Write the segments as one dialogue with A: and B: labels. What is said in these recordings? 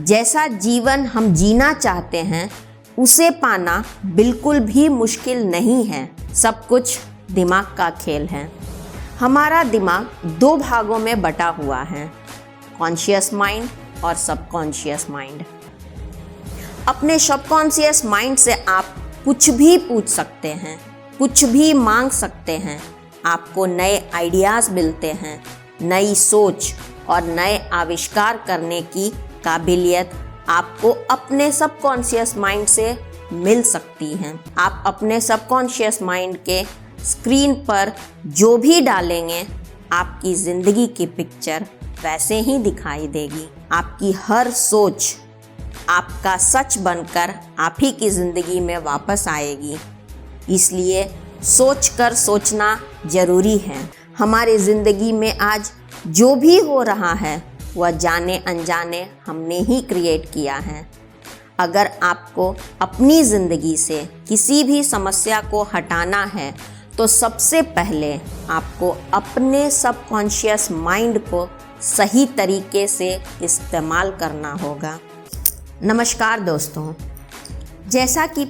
A: जैसा जीवन हम जीना चाहते हैं उसे पाना बिल्कुल भी मुश्किल नहीं है। सब कुछ दिमाग का खेल है। हमारा दिमाग 2 भागों में बटा हुआ है, कॉन्शियस माइंड और सबकॉन्शियस माइंड। अपने सबकॉन्शियस माइंड से आप कुछ भी पूछ सकते हैं, कुछ भी मांग सकते हैं। आपको नए आइडियाज़ मिलते हैं, नई सोच और नए आविष्कार करने की काबिलियत आपको अपने सबकॉन्शियस माइंड से मिल सकती है। आप अपने सबकॉन्शियस माइंड के स्क्रीन पर जो भी डालेंगे, आपकी ज़िंदगी की पिक्चर वैसे ही दिखाई देगी। आपकी हर सोच आपका सच बनकर आप ही की ज़िंदगी में वापस आएगी। इसलिए सोच कर सोचना ज़रूरी है। हमारी ज़िंदगी में आज जो भी हो रहा है वह जाने अनजाने हमने ही क्रिएट किया है। अगर आपको अपनी ज़िंदगी से किसी भी समस्या को हटाना है तो सबसे पहले आपको अपने सबकॉन्शियस माइंड को सही तरीके से इस्तेमाल करना होगा। नमस्कार दोस्तों, जैसा कि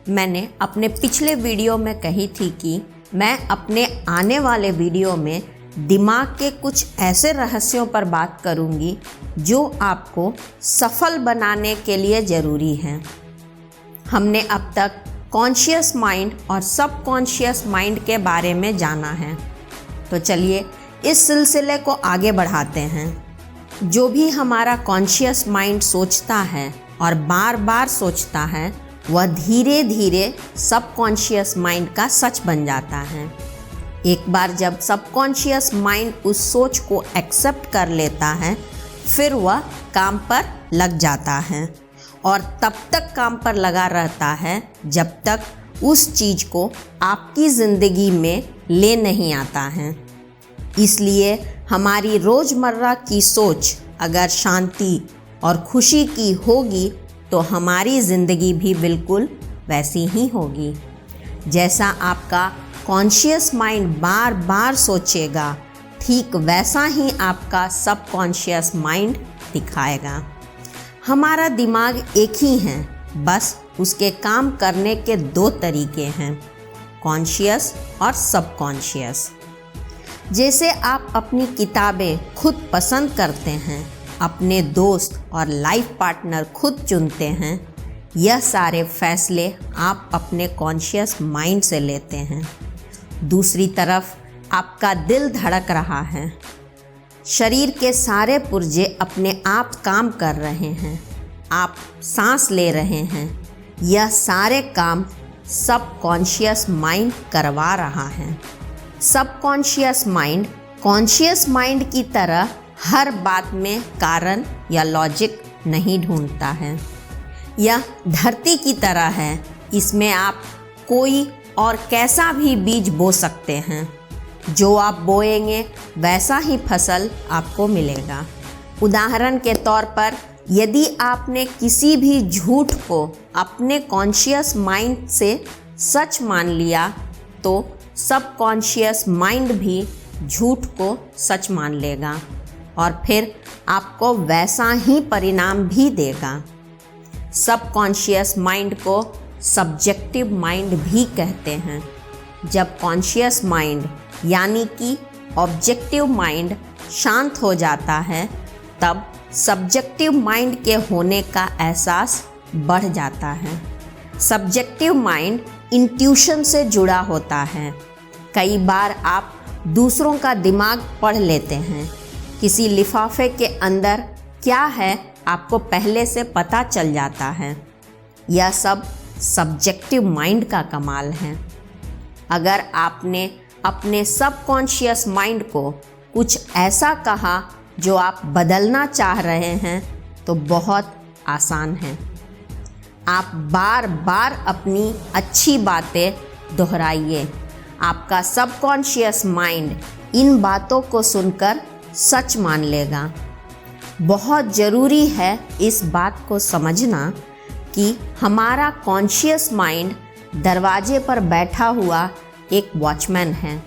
A: मैंने अपने पिछले वीडियो में कही थी कि मैं अपने आने वाले वीडियो में दिमाग के कुछ ऐसे रहस्यों पर बात करूंगी जो आपको सफल बनाने के लिए ज़रूरी हैं। हमने अब तक कॉन्शियस माइंड और सबकॉन्शियस माइंड के बारे में जाना है, तो चलिए इस सिलसिले को आगे बढ़ाते हैं। जो भी हमारा कॉन्शियस माइंड सोचता है और बार बार सोचता है, वह धीरे धीरे सबकॉन्शियस माइंड का सच बन जाता है। एक बार जब सबकॉन्शियस माइंड उस सोच को एक्सेप्ट कर लेता है, फिर वह काम पर लग जाता है और तब तक काम पर लगा रहता है जब तक उस चीज़ को आपकी ज़िंदगी में ले नहीं आता है। इसलिए हमारी रोज़मर्रा की सोच अगर शांति और खुशी की होगी तो हमारी ज़िंदगी भी बिल्कुल वैसी ही होगी। जैसा आपका कॉन्शियस माइंड बार बार सोचेगा, ठीक वैसा ही आपका सबकॉन्शियस माइंड दिखाएगा। हमारा दिमाग एक ही है, बस उसके काम करने के 2 तरीके हैं, कॉन्शियस और सबकॉन्शियस। जैसे आप अपनी किताबें खुद पसंद करते हैं, अपने दोस्त और लाइफ पार्टनर खुद चुनते हैं, यह सारे फैसले आप अपने कॉन्शियस माइंड से लेते हैं। दूसरी तरफ आपका दिल धड़क रहा है, शरीर के सारे पुर्जे अपने आप काम कर रहे हैं, आप सांस ले रहे हैं, यह सारे काम सबकॉन्शियस माइंड करवा रहा है। सबकॉन्शियस माइंड कॉन्शियस माइंड की तरह हर बात में कारण या लॉजिक नहीं ढूंढता है। यह धरती की तरह है, इसमें आप कोई और कैसा भी बीज बो सकते हैं। जो आप बोएंगे वैसा ही फसल आपको मिलेगा। उदाहरण के तौर पर, यदि आपने किसी भी झूठ को अपने कॉन्शियस माइंड से सच मान लिया तो सबकॉन्शियस माइंड भी झूठ को सच मान लेगा और फिर आपको वैसा ही परिणाम भी देगा। सबकॉन्शियस माइंड को सब्जेक्टिव माइंड भी कहते हैं। जब कॉन्शियस माइंड यानी कि ऑब्जेक्टिव माइंड शांत हो जाता है, तब सब्जेक्टिव माइंड के होने का एहसास बढ़ जाता है। सब्जेक्टिव माइंड इंट्यूशन से जुड़ा होता है। कई बार आप दूसरों का दिमाग पढ़ लेते हैं। किसी लिफाफे के अंदर क्या है आपको पहले से पता चल जाता है। यह सब सब्जेक्टिव माइंड का कमाल है। अगर आपने अपने सबकॉन्शियस माइंड को कुछ ऐसा कहा जो आप बदलना चाह रहे हैं तो बहुत आसान है। आप बार बार अपनी अच्छी बातें दोहराइए। आपका सबकॉन्शियस माइंड इन बातों को सुनकर सच मान लेगा। बहुत ज़रूरी है इस बात को समझना कि हमारा कॉन्शियस माइंड दरवाजे पर बैठा हुआ एक वॉचमैन है।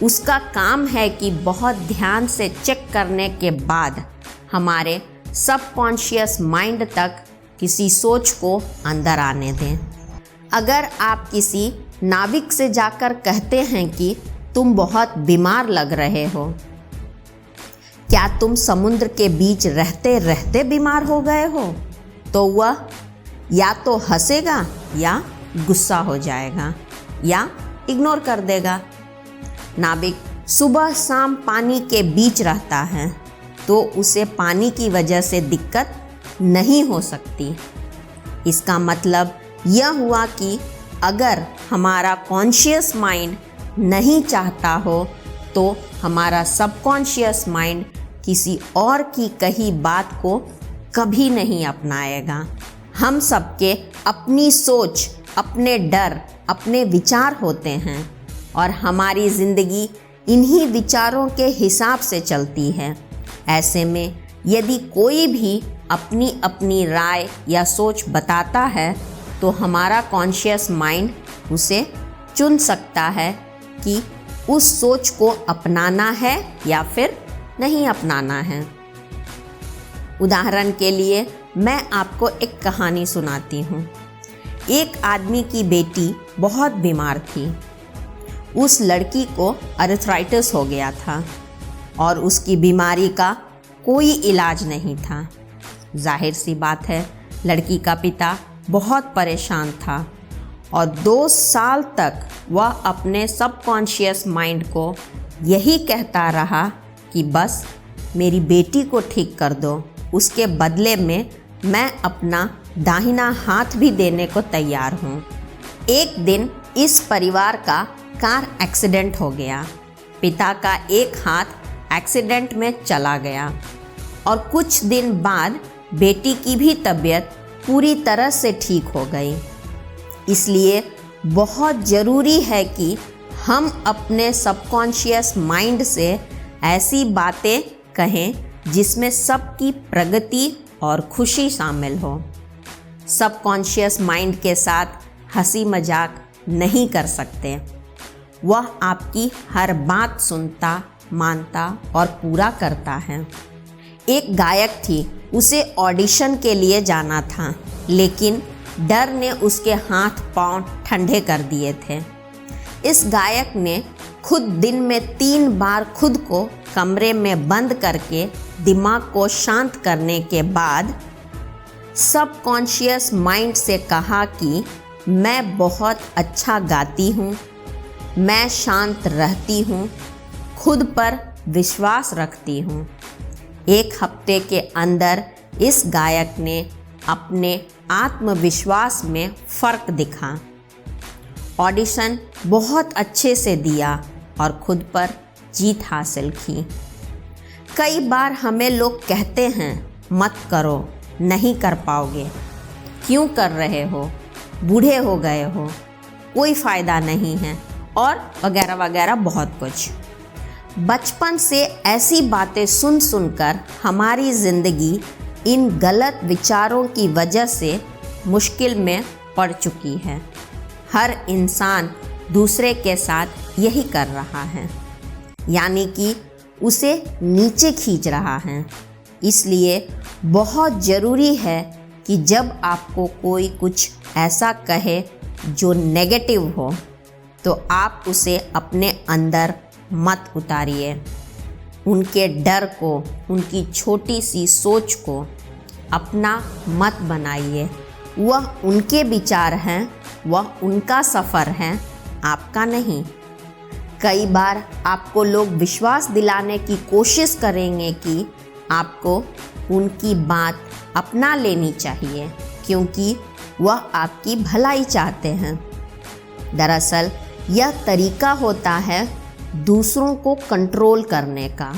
A: उसका काम है कि बहुत ध्यान से चेक करने के बाद हमारे सबकॉन्शियस माइंड तक किसी सोच को अंदर आने दें। अगर आप किसी नाविक से जाकर कहते हैं कि तुम बहुत बीमार लग रहे हो, क्या तुम समुद्र के बीच रहते रहते बीमार हो गए हो? तो वह या तो हंसेगा या गुस्सा हो जाएगा या इग्नोर कर देगा। नाविक सुबह शाम पानी के बीच रहता है तो उसे पानी की वजह से दिक्कत नहीं हो सकती। इसका मतलब यह हुआ कि अगर हमारा कॉन्शियस माइंड नहीं चाहता हो तो हमारा सबकॉन्शियस माइंड किसी और की कही बात को कभी नहीं अपनाएगा। हम सबके अपनी सोच, अपने डर, अपने विचार होते हैं और हमारी ज़िंदगी इन्हीं विचारों के हिसाब से चलती है। ऐसे में यदि कोई भी अपनी अपनी राय या सोच बताता है तो हमारा कॉन्शियस माइंड उसे चुन सकता है कि उस सोच को अपनाना है या फिर नहीं अपनाना है। उदाहरण के लिए मैं आपको एक कहानी सुनाती हूँ। एक आदमी की बेटी बहुत बीमार थी। उस लड़की को आर्थराइटिस हो गया था और उसकी बीमारी का कोई इलाज नहीं था। जाहिर सी बात है, लड़की का पिता बहुत परेशान था और 2 साल तक वह अपने सबकॉन्शियस माइंड को यही कहता रहा कि बस मेरी बेटी को ठीक कर दो, उसके बदले में मैं अपना दाहिना हाथ भी देने को तैयार हूँ। एक दिन इस परिवार का कार एक्सीडेंट हो गया। पिता का एक हाथ एक्सीडेंट में चला गया और कुछ दिन बाद बेटी की भी तबीयत पूरी तरह से ठीक हो गई। इसलिए बहुत ज़रूरी है कि हम अपने सबकॉन्शियस माइंड से ऐसी बातें कहें जिसमें सबकी प्रगति और खुशी शामिल हो। सबकॉन्शियस माइंड के साथ हंसी मजाक नहीं कर सकते। वह आपकी हर बात सुनता, मानता और पूरा करता है। एक गायक थी, उसे ऑडिशन के लिए जाना था, लेकिन डर ने उसके हाथ पांव ठंडे कर दिए थे। इस गायक ने खुद दिन में 3 बार खुद को कमरे में बंद करके दिमाग को शांत करने के बाद सबकॉन्शियस माइंड से कहा कि मैं बहुत अच्छा गाती हूँ, मैं शांत रहती हूँ, खुद पर विश्वास रखती हूँ। 1 हफ्ते के अंदर इस गायक ने अपने आत्मविश्वास में फ़र्क दिखा। ऑडिशन बहुत अच्छे से दिया और खुद पर जीत हासिल की। कई बार हमें लोग कहते हैं मत करो, नहीं कर पाओगे, क्यों कर रहे हो, बूढ़े हो गए हो, कोई फ़ायदा नहीं है और वगैरह वगैरह बहुत कुछ। बचपन से ऐसी बातें सुन सुनकर हमारी ज़िंदगी इन गलत विचारों की वजह से मुश्किल में पड़ चुकी है। हर इंसान दूसरे के साथ यही कर रहा है, यानी कि उसे नीचे खींच रहा है। इसलिए बहुत ज़रूरी है कि जब आपको कोई कुछ ऐसा कहे जो नेगेटिव हो तो आप उसे अपने अंदर मत उतारिए। उनके डर को, उनकी छोटी सी सोच को अपना मत बनाइए। वह उनके विचार हैं, वह उनका सफ़र है, आपका नहीं। कई बार आपको लोग विश्वास दिलाने की कोशिश करेंगे कि आपको उनकी बात अपना लेनी चाहिए क्योंकि वह आपकी भलाई चाहते हैं। दरअसल यह तरीका होता है दूसरों को कंट्रोल करने का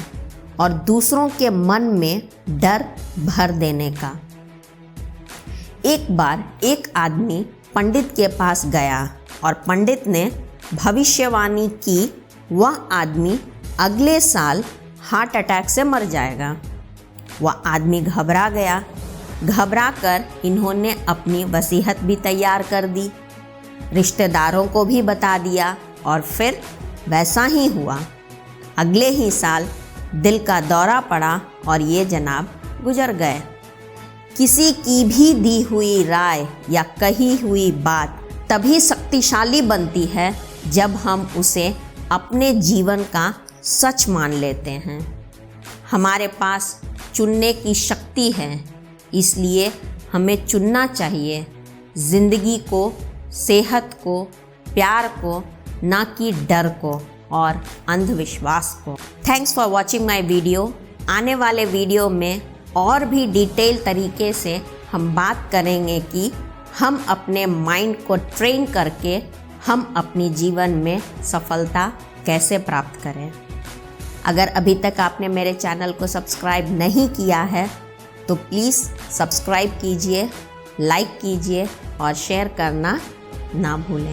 A: और दूसरों के मन में डर भर देने का। एक बार एक आदमी पंडित के पास गया और पंडित ने भविष्यवाणी की वह आदमी अगले साल हार्ट अटैक से मर जाएगा। वह आदमी घबरा गया। घबराकर इन्होंने अपनी वसीयत भी तैयार कर दी, रिश्तेदारों को भी बता दिया और फिर वैसा ही हुआ। अगले ही साल दिल का दौरा पड़ा और ये जनाब गुजर गए। किसी की भी दी हुई राय या कही हुई बात तभी शक्तिशाली बनती है जब हम उसे अपने जीवन का सच मान लेते हैं। हमारे पास चुनने की शक्ति है, इसलिए हमें चुनना चाहिए ज़िंदगी को, सेहत को, प्यार को, ना कि डर को और अंधविश्वास को। Thanks for watching my video. आने वाले वीडियो में और भी डिटेल तरीके से हम बात करेंगे कि हम अपने माइंड को ट्रेन करके हम अपनी जीवन में सफलता कैसे प्राप्त करें। अगर अभी तक आपने मेरे चैनल को सब्सक्राइब नहीं किया है तो प्लीज़ सब्सक्राइब कीजिए, लाइक कीजिए और शेयर करना ना भूलें।